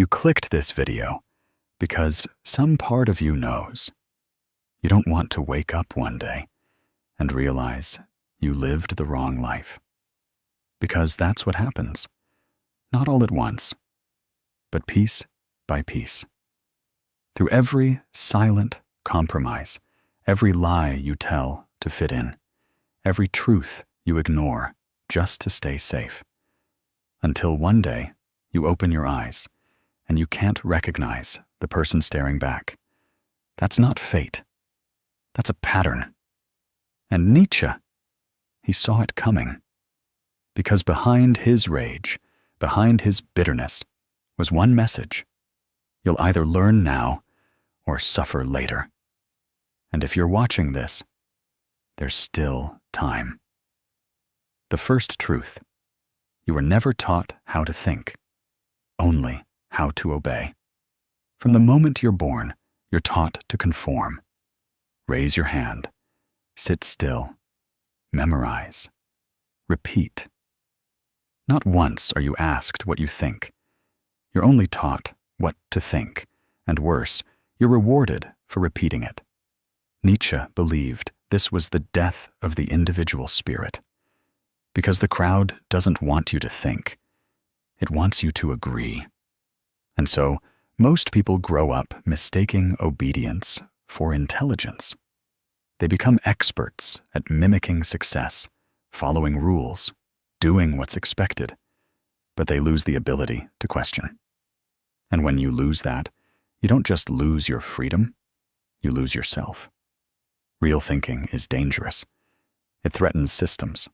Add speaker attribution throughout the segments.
Speaker 1: You clicked this video because some part of you knows. You don't want to wake up one day and realize you lived the wrong life. Because that's what happens. Not all at once, but piece by piece. Through every silent compromise, every lie you tell to fit in, every truth you ignore just to stay safe. Until one day, you open your eyes and you can't recognize the person staring back. That's not fate. That's a pattern. And Nietzsche, he saw it coming. Because behind his rage, behind his bitterness, was one message. You'll either learn now or suffer later. And if you're watching this, there's still time. The first truth: you were never taught how to think, only how to obey. From the moment you're born, you're taught to conform. Raise your hand, sit still, memorize, repeat. Not once are you asked what you think. You're only taught what to think, and worse, you're rewarded for repeating it. Nietzsche believed this was the death of the individual spirit. Because the crowd doesn't want you to think. It wants you to agree. And so, most people grow up mistaking obedience for intelligence. They become experts at mimicking success, following rules, doing what's expected, but they lose the ability to question. And when you lose that, you don't just lose your freedom, you lose yourself. Real thinking is dangerous. It threatens systems.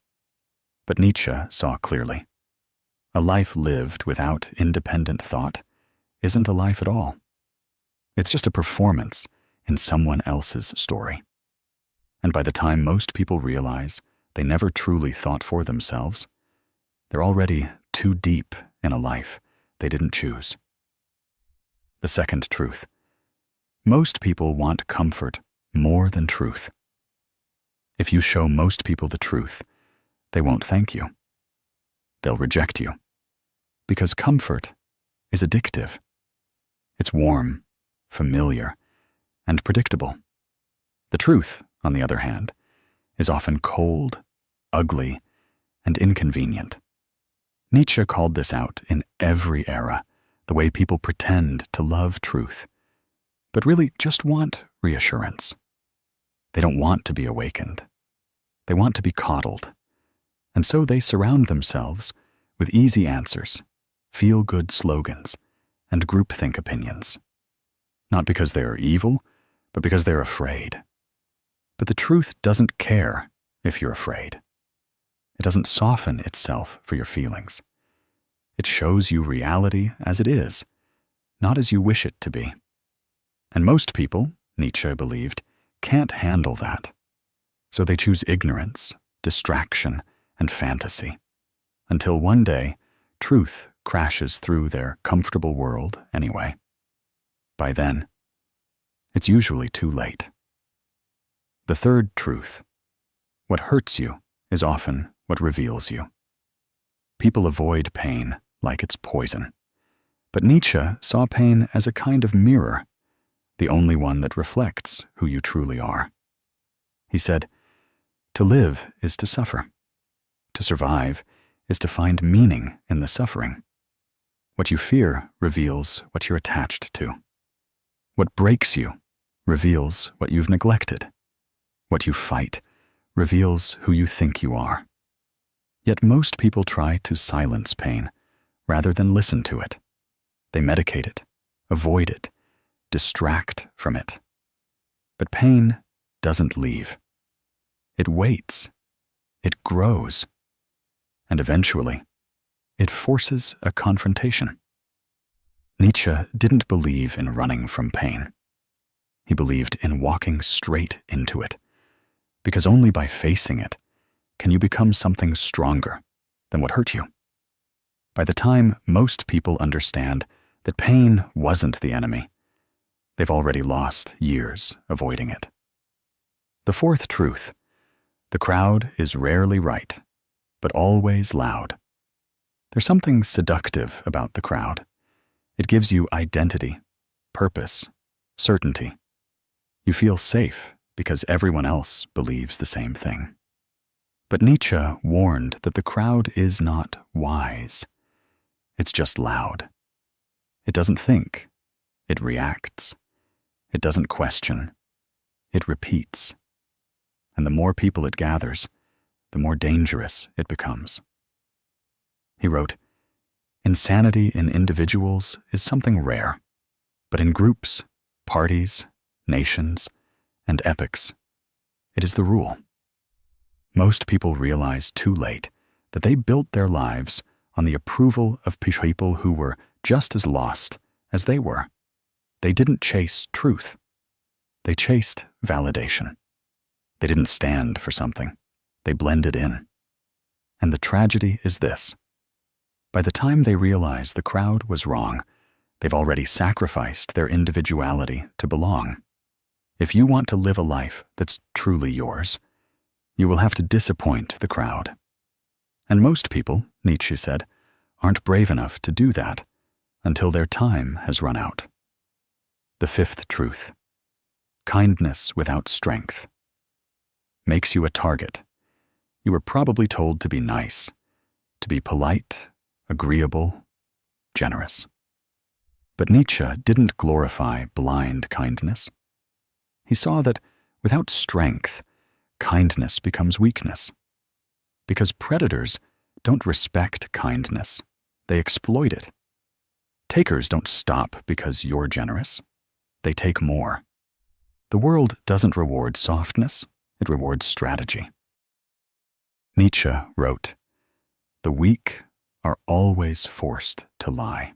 Speaker 1: But Nietzsche saw clearly. A life lived without independent thought isn't a life at all. It's just a performance in someone else's story. And by the time most people realize they never truly thought for themselves, they're already too deep in a life they didn't choose. The second truth: most people want comfort more than truth. If you show most people the truth, they won't thank you. They'll reject you. Because comfort is addictive. It's warm, familiar, and predictable. The truth, on the other hand, is often cold, ugly, and inconvenient. Nietzsche called this out in every era, the way people pretend to love truth, but really just want reassurance. They don't want to be awakened. They want to be coddled. And so they surround themselves with easy answers, feel-good slogans, and groupthink opinions. Not because they are evil, but because they're afraid. But the truth doesn't care if you're afraid. It doesn't soften itself for your feelings. It shows you reality as it is, not as you wish it to be. And most people, Nietzsche believed, can't handle that. So they choose ignorance, distraction, and fantasy, until one day, truth crashes through their comfortable world anyway. By then, it's usually too late. The third truth: what hurts you is often what reveals you. People avoid pain like it's poison, but Nietzsche saw pain as a kind of mirror, the only one that reflects who you truly are. He said, "To live is to suffer. To survive is to find meaning in the suffering. What you fear reveals what you're attached to. What breaks you reveals what you've neglected. What you fight reveals who you think you are." Yet most people try to silence pain rather than listen to it. They medicate it, avoid it, distract from it. But pain doesn't leave. It waits. It grows. And eventually, it forces a confrontation. Nietzsche didn't believe in running from pain. He believed in walking straight into it, because only by facing it can you become something stronger than what hurt you. By the time most people understand that pain wasn't the enemy, they've already lost years avoiding it. The fourth truth: the crowd is rarely right, but always loud. There's something seductive about the crowd. It gives you identity, purpose, certainty. You feel safe because everyone else believes the same thing. But Nietzsche warned that the crowd is not wise. It's just loud. It doesn't think. It reacts. It doesn't question. It repeats. And the more people it gathers, the more dangerous it becomes. He wrote, "Insanity in individuals is something rare, but in groups, parties, nations, and epochs, it is the rule." Most people realize too late that they built their lives on the approval of people who were just as lost as they were. They didn't chase truth. They chased validation. They didn't stand for something. They blended in. And the tragedy is this. By the time they realize the crowd was wrong, they've already sacrificed their individuality to belong. If you want to live a life that's truly yours, you will have to disappoint the crowd. And most people, Nietzsche said, aren't brave enough to do that until their time has run out. The fifth truth: kindness without strength makes you a target. You were probably told to be nice, to be polite, agreeable, generous. But Nietzsche didn't glorify blind kindness. He saw that without strength, kindness becomes weakness. Because predators don't respect kindness, they exploit it. Takers don't stop because you're generous. They take more. The world doesn't reward softness, it rewards strategy. Nietzsche wrote, "The weak are always forced to lie."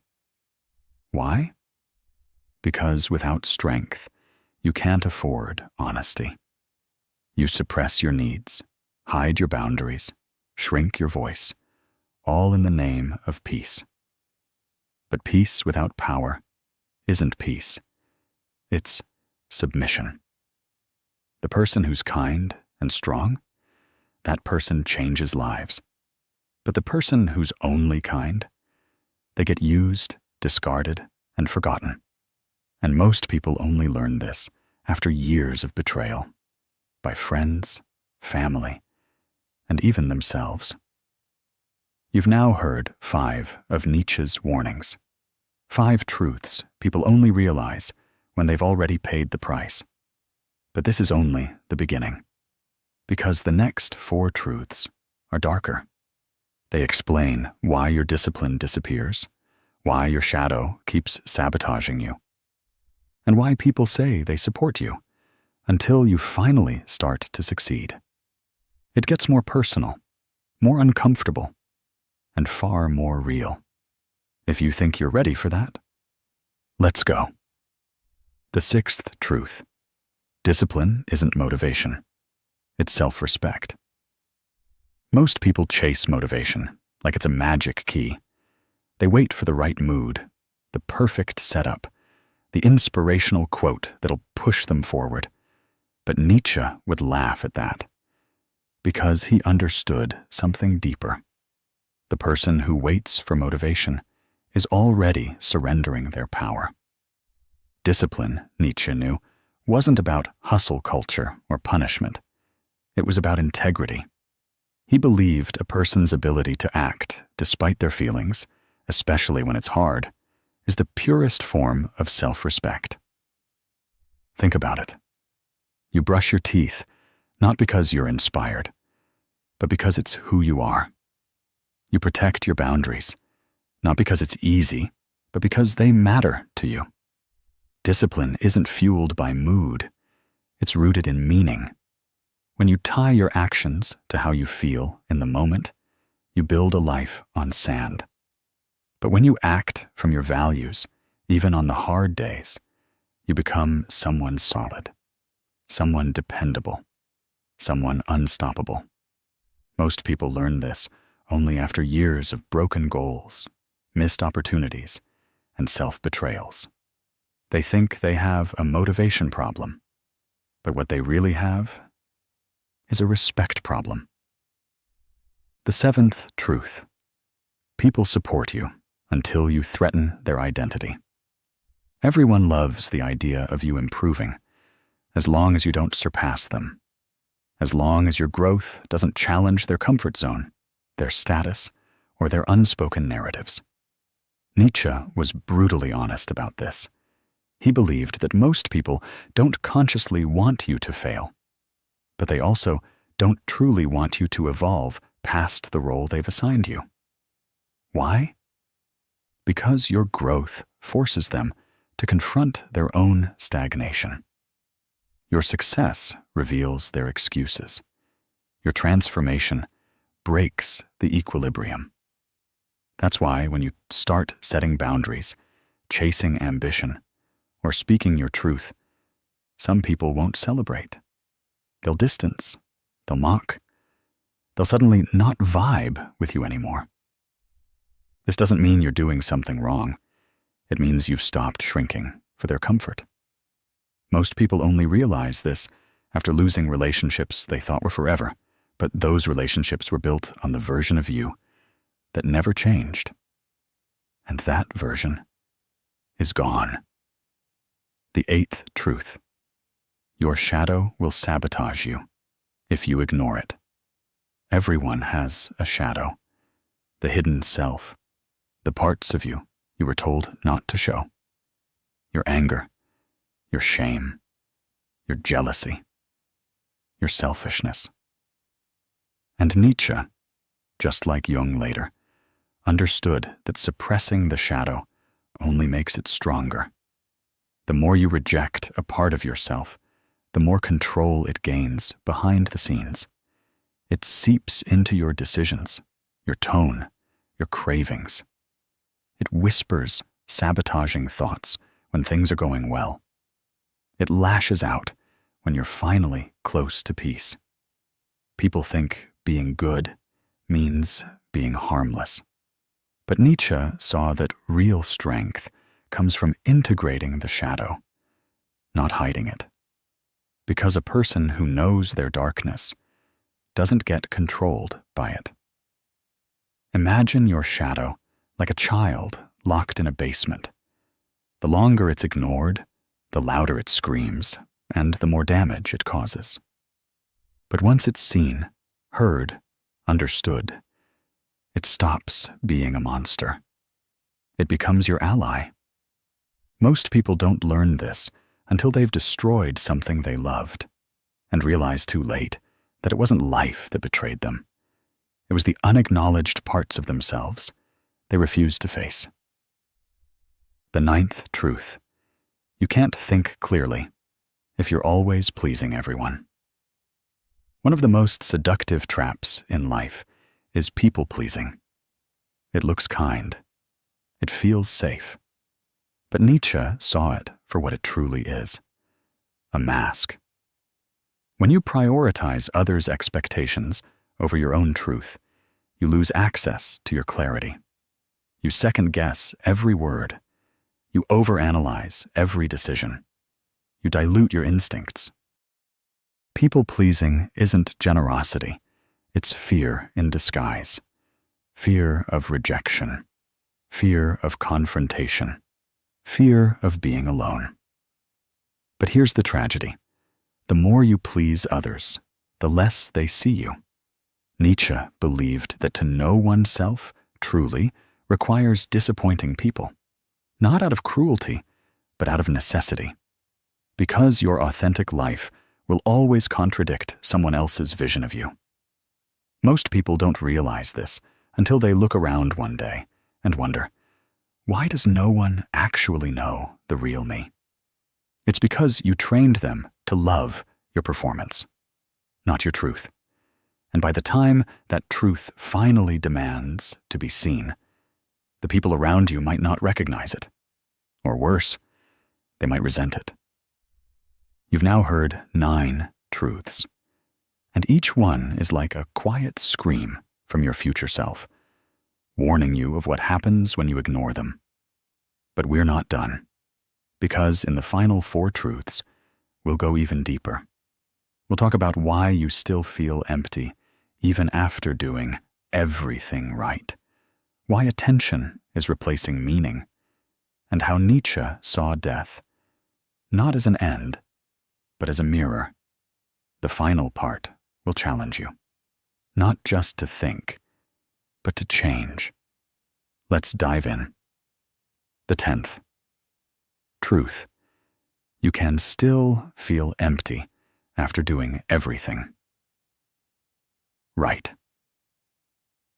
Speaker 1: Why? Because without strength, you can't afford honesty. You suppress your needs, hide your boundaries, shrink your voice, all in the name of peace. But peace without power isn't peace. It's submission. The person who's kind and strong, that person changes lives. But the person who's only kind, they get used, discarded, and forgotten. And most people only learn this after years of betrayal, by friends, family, and even themselves. You've now heard 5 of Nietzsche's warnings. 5 truths people only realize when they've already paid the price. But this is only the beginning, because the next 4 truths are darker. They explain why your discipline disappears, why your shadow keeps sabotaging you, and why people say they support you until you finally start to succeed. It gets more personal, more uncomfortable, and far more real. If you think you're ready for that, let's go. The 6th truth: discipline isn't motivation. It's self-respect. Most people chase motivation like it's a magic key. They wait for the right mood, the perfect setup, the inspirational quote that'll push them forward. But Nietzsche would laugh at that, because he understood something deeper. The person who waits for motivation is already surrendering their power. Discipline, Nietzsche knew, wasn't about hustle culture or punishment. It was about integrity. He believed a person's ability to act despite their feelings, especially when it's hard, is the purest form of self-respect. Think about it. You brush your teeth not because you're inspired, but because it's who you are. You protect your boundaries, not because it's easy, but because they matter to you. Discipline isn't fueled by mood. It's rooted in meaning. When you tie your actions to how you feel in the moment, you build a life on sand. But when you act from your values, even on the hard days, you become someone solid, someone dependable, someone unstoppable. Most people learn this only after years of broken goals, missed opportunities, and self-betrayals. They think they have a motivation problem, but what they really have is a respect problem. The 7th truth: people support you until you threaten their identity. Everyone loves the idea of you improving, as long as you don't surpass them, as long as your growth doesn't challenge their comfort zone, their status, or their unspoken narratives. Nietzsche was brutally honest about this. He believed that most people don't consciously want you to fail, but they also don't truly want you to evolve past the role they've assigned you. Why? Because your growth forces them to confront their own stagnation. Your success reveals their excuses. Your transformation breaks the equilibrium. That's why when you start setting boundaries, chasing ambition, or speaking your truth, some people won't celebrate. They'll distance. They'll mock. They'll suddenly not vibe with you anymore. This doesn't mean you're doing something wrong. It means you've stopped shrinking for their comfort. Most people only realize this after losing relationships they thought were forever, but those relationships were built on the version of you that never changed. And that version is gone. The eighth truth. Your shadow will sabotage you if you ignore it. Everyone has a shadow, the hidden self, the parts of you were told not to show. Your anger, your shame, your jealousy, your selfishness. And Nietzsche, just like Jung later, understood that suppressing the shadow only makes it stronger. The more you reject a part of yourself, the more control it gains behind the scenes. It seeps into your decisions, your tone, your cravings. It whispers sabotaging thoughts when things are going well. It lashes out when you're finally close to peace. People think being good means being harmless. But Nietzsche saw that real strength comes from integrating the shadow, not hiding it. Because a person who knows their darkness doesn't get controlled by it. Imagine your shadow like a child locked in a basement. The longer it's ignored, the louder it screams, and the more damage it causes. But once it's seen, heard, understood, it stops being a monster. It becomes your ally. Most people don't learn this until they've destroyed something they loved and realize too late that it wasn't life that betrayed them. It was the unacknowledged parts of themselves they refused to face. The ninth truth. You can't think clearly if you're always pleasing everyone. One of the most seductive traps in life is people-pleasing. It looks kind. It feels safe. But Nietzsche saw it for what it truly is, a mask. When you prioritize others' expectations over your own truth, you lose access to your clarity. You second-guess every word. You overanalyze every decision. You dilute your instincts. People-pleasing isn't generosity. It's fear in disguise. Fear of rejection. Fear of confrontation. Fear of being alone. But here's the tragedy. The more you please others, the less they see you. Nietzsche believed that to know oneself truly requires disappointing people, not out of cruelty, but out of necessity. Because your authentic life will always contradict someone else's vision of you. Most people don't realize this until they look around one day and wonder, why does no one actually know the real me? It's because you trained them to love your performance, not your truth. And by the time that truth finally demands to be seen, the people around you might not recognize it. Or worse, they might resent it. You've now heard 9 truths, and each one is like a quiet scream from your future self, warning you of what happens when you ignore them. But we're not done, because in the final 4 truths, we'll go even deeper. We'll talk about why you still feel empty even after doing everything right, why attention is replacing meaning, and how Nietzsche saw death, not as an end, but as a mirror. The final part will challenge you, not just to think, but to change. Let's dive in. The 10th. Truth. You can still feel empty after doing everything. Right.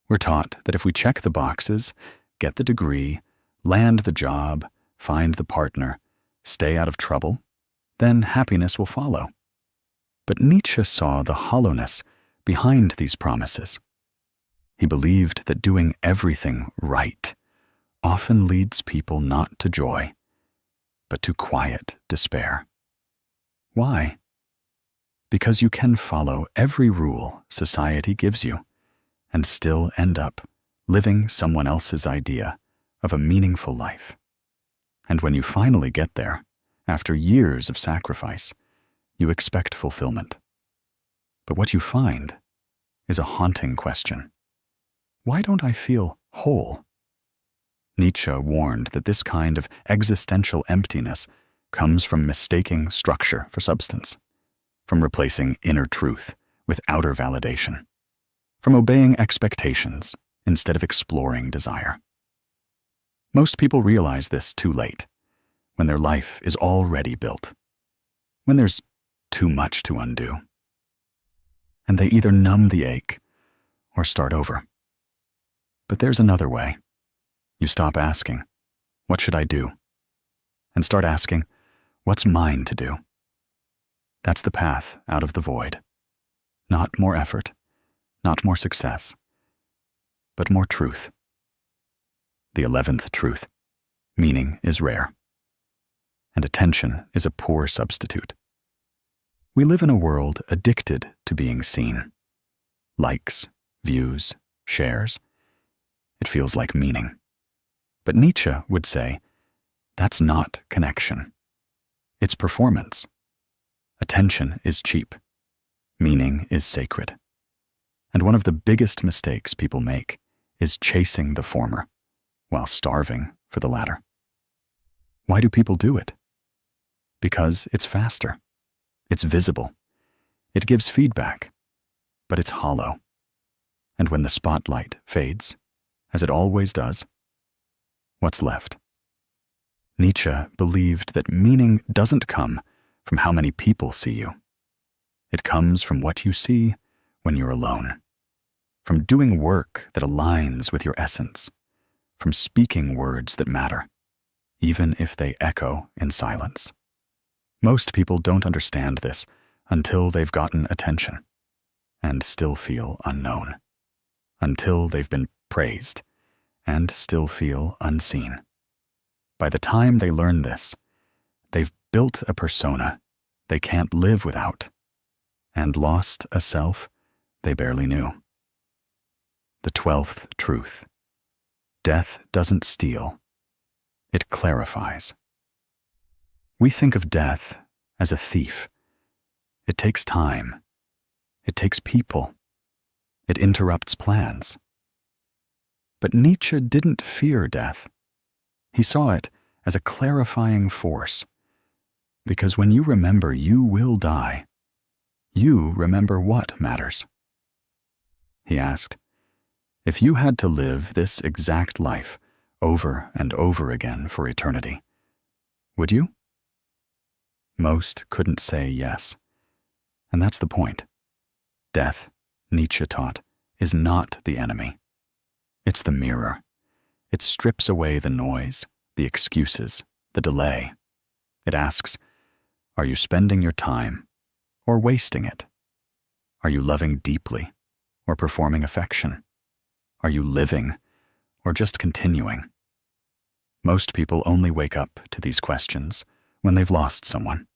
Speaker 1: We're taught that if we check the boxes, get the degree, land the job, find the partner, stay out of trouble, then happiness will follow. But Nietzsche saw the hollowness behind these promises. He believed that doing everything right often leads people not to joy, but to quiet despair. Why? Because you can follow every rule society gives you and still end up living someone else's idea of a meaningful life. And when you finally get there, after years of sacrifice, you expect fulfillment. But what you find is a haunting question. Why don't I feel whole? Nietzsche warned that this kind of existential emptiness comes from mistaking structure for substance, from replacing inner truth with outer validation, from obeying expectations instead of exploring desire. Most people realize this too late, when their life is already built, when there's too much to undo. And they either numb the ache or start over. But there's another way. You stop asking, what should I do? And start asking, what's mine to do? That's the path out of the void. Not more effort, not more success, but more truth. The 11th truth. Meaning is rare, and attention is a poor substitute. We live in a world addicted to being seen. Likes, views, shares. It feels like meaning. But Nietzsche would say, that's not connection. It's performance. Attention is cheap. Meaning is sacred. And one of the biggest mistakes people make is chasing the former while starving for the latter. Why do people do it? Because it's faster. It's visible. It gives feedback, but it's hollow. And when the spotlight fades, as it always does, what's left? Nietzsche believed that meaning doesn't come from how many people see you. It comes from what you see when you're alone, from doing work that aligns with your essence, from speaking words that matter, even if they echo in silence. Most people don't understand this until they've gotten attention and still feel unknown, until they've been praised and still feel unseen. By the time they learn this, they've built a persona they can't live without and lost a self they barely knew. The 12th truth. Death doesn't steal. It clarifies. We think of death as a thief. It takes time. It takes people. It interrupts plans. But Nietzsche didn't fear death. He saw it as a clarifying force, because when you remember you will die, you remember what matters. He asked, if you had to live this exact life over and over again for eternity, would you? Most couldn't say yes. And that's the point. Death, Nietzsche taught, is not the enemy. It's the mirror. It strips away the noise, the excuses, the delay. It asks, are you spending your time or wasting it? Are you loving deeply or performing affection? Are you living or just continuing? Most people only wake up to these questions when they've lost someone,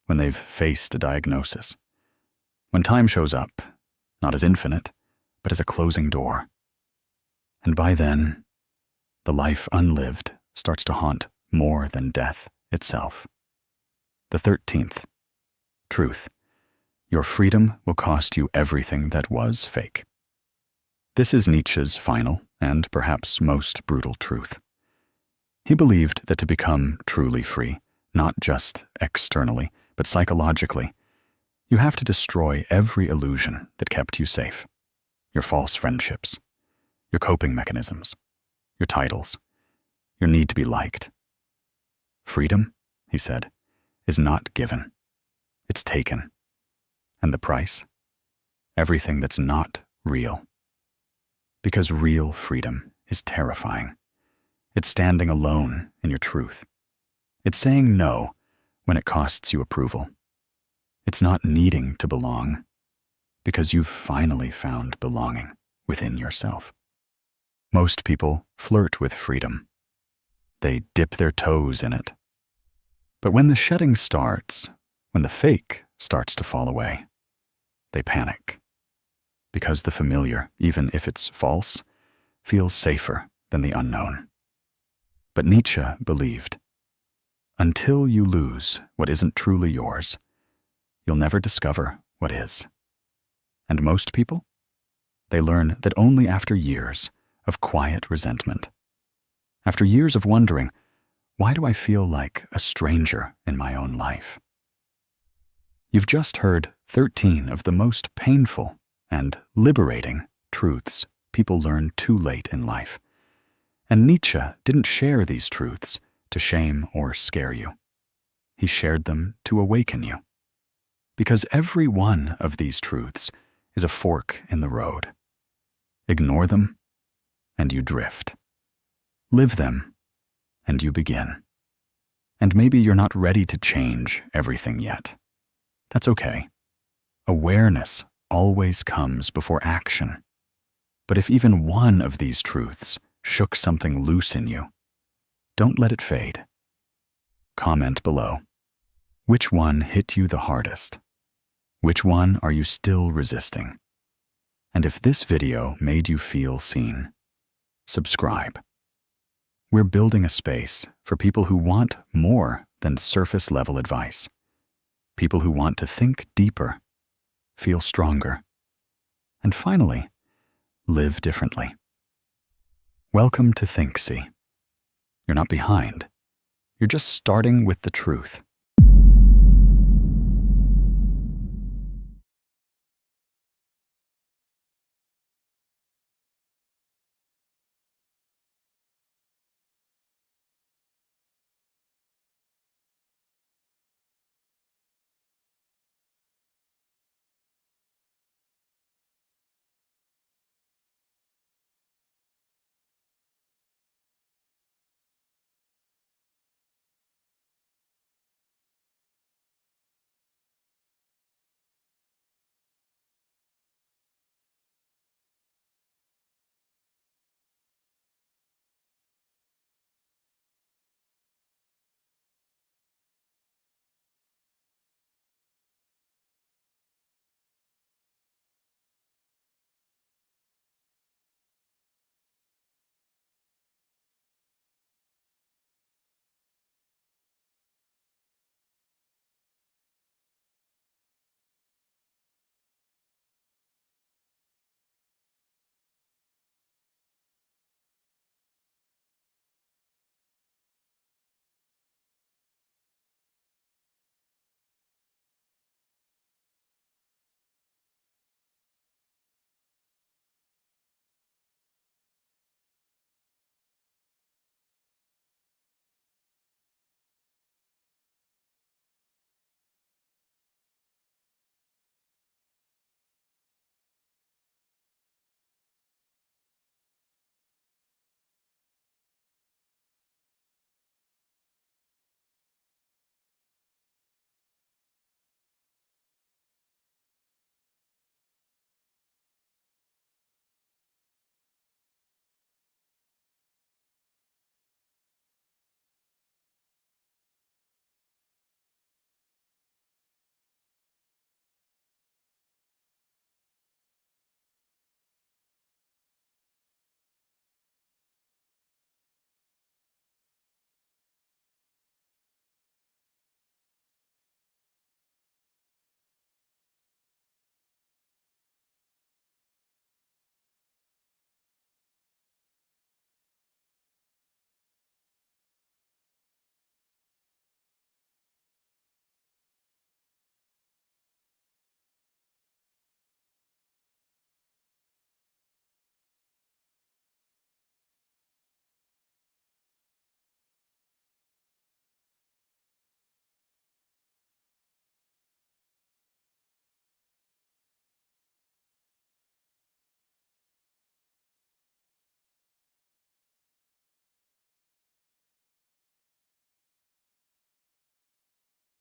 Speaker 1: when they've faced a diagnosis, when time shows up, not as infinite, but as a closing door. And by then, the life unlived starts to haunt more than death itself. The 13th. Truth. Your freedom will cost you everything that was fake. This is Nietzsche's final and perhaps most brutal truth. He believed that to become truly free, not just externally, but psychologically, you have to destroy every illusion that kept you safe. Your false friendships, your coping mechanisms, your titles, your need to be liked. Freedom, he said, is not given. It's taken. And the price? Everything that's not real. Because real freedom is terrifying. It's standing alone in your truth. It's saying no when it costs you approval. It's not needing to belong, because you've finally found belonging within yourself. Most people flirt with freedom. They dip their toes in it. But when the shedding starts, when the fake starts to fall away, they panic. Because the familiar, even if it's false, feels safer than the unknown. But Nietzsche believed, until you lose what isn't truly yours, you'll never discover what is. And most people? They learn that only after years of quiet resentment. After years of wondering, why do I feel like a stranger in my own life? You've just heard 13 of the most painful and liberating truths people learn too late in life. And Nietzsche didn't share these truths to shame or scare you. He shared them to awaken you. Because every one of these truths is a fork in the road. Ignore them, and you drift. Live them, and you begin. And maybe you're not ready to change everything yet. That's okay. Awareness always comes before action. But if even one of these truths shook something loose in you, don't let it fade. Comment below. Which one hit you the hardest? Which one are you still resisting? And if this video made you feel seen, subscribe. We're building a space for people who want more than surface-level advice. People who want to think deeper, feel stronger, and finally, live differently. Welcome to Think See. You're not behind. You're just starting with the truth.